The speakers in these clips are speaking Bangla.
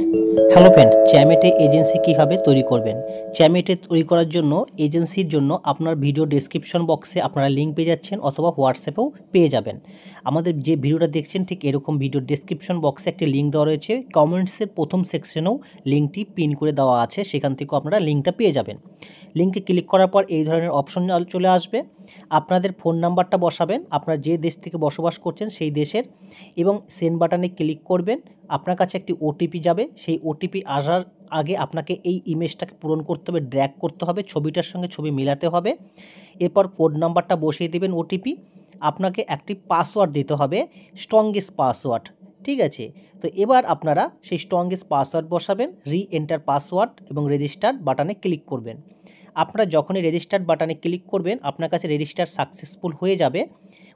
হ্যালো ফ্রেন্ড, চ্যামেটে এজেন্সি কীভাবে তৈরি করবেন। চ্যামেটে তৈরি করার জন্য এজেন্সির জন্য আপনার ভিডিও ডেসক্রিপশন বক্সে আপনারা লিঙ্ক পেয়ে যাচ্ছেন অথবা হোয়াটসঅ্যাপেও পেয়ে যাবেন। আমাদের যে ভিডিওটা দেখছেন ঠিক এরকম ভিডিও ডেসক্রিপশন বক্সে একটি লিঙ্ক দেওয়া রয়েছে, কমেন্টসের প্রথম সেকশনেও লিঙ্কটি পিন করে দেওয়া আছে, সেখান থেকেও আপনারা লিঙ্কটা পেয়ে যাবেন। লিঙ্কে ক্লিক করার পর এই ধরনের অপশন চলে আসবে। আপনাদের ফোন নাম্বারটা বসাবেন, আপনারা যে দেশ থেকে বসবাস করছেন সেই দেশের, এবং সেন্ড বাটনে ক্লিক করবেন। আপনার কাছে একটি ওটিপি যাবে, সেই ওটিপি আসার আগে আপনাকে এই ইমেজটাকে পূরণ করতে হবে, ড্র্যাগ করতে হবে, ছবিটার সঙ্গে ছবি মেলাতে হবে। এরপর কোড নাম্বারটা বসিয়ে দেবেন ওটিপি। আপনাকে একটি পাসওয়ার্ড দিতে হবে, স্ট্রংগেস্ট পাসওয়ার্ড, ঠিক আছে। তো এবার আপনারা সেই স্ট্রংগেস্ট পাসওয়ার্ড বসাবেন, এন্টার পাসওয়ার্ড এবং রেজিস্টার বাটনে ক্লিক করবেন। আপনারা যখনই রেজিস্টার বাটনে ক্লিক করবেন আপনার কাছে রেজিস্টার সাকসেসফুল হয়ে যাবে।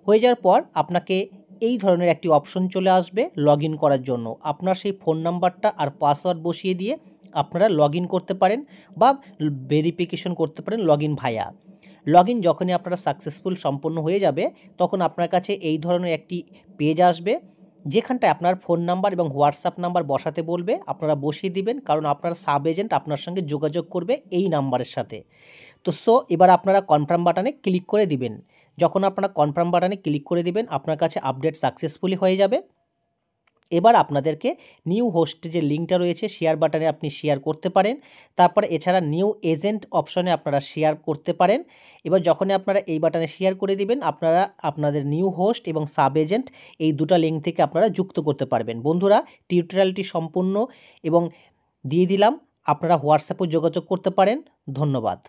হয়ে যাওয়ার পর আপনাকে এই ধরনের একটি অপশন চলে আসবে লগ ইন করার জন্য। আপনার সেই ফোন নাম্বারটা আর পাসওয়ার্ড বসিয়ে দিয়ে আপনারা লগ ইন করতে পারেন বা ভেরিফিকেশন করতে পারেন log in via. Log in যখনই আপনারা সাকসেসফুল সম্পন্ন হয়ে যাবে তখন আপনার কাছে এই ধরনের একটি পেজ আসবে, যেখানটায় আপনার ফোন নাম্বার এবং হোয়াটসঅ্যাপ নাম্বার বসাতে বলবে। আপনারা বসিয়ে দিবেন, কারণ আপনার সাব এজেন্ট আপনার সঙ্গে যোগাযোগ করবে এই নাম্বারের সাথে। তো এবার আপনারা কনফার্ম বাটনে ক্লিক করে দিবেন। যখন আপনারা কনফার্ম বাটনে ক্লিক করে দিবেন আপনার কাছে আপডেট সাকসেসফুলি হয়ে যাবে। এবার আপনাদেরকে নিউ হোস্টে যে লিঙ্কটা রয়েছে শেয়ার বাটনে আপনি শেয়ার করতে পারেন। তারপরে এছাড়া নিউ এজেন্ট অপশনে আপনারা শেয়ার করতে পারেন। এবার যখনই আপনারা এই বাটনে শেয়ার করে দিবেন আপনারা আপনাদের নিউ হোস্ট এবং সাব এজেন্ট এই দুটো লিঙ্ক থেকে আপনারা যুক্ত করতে পারবেন। বন্ধুরা, টিউটোরিয়ালটি সম্পূর্ণ এবং দিয়ে দিলাম, আপনারা হোয়াটসঅ্যাপেও যোগাযোগ করতে পারেন। ধন্যবাদ।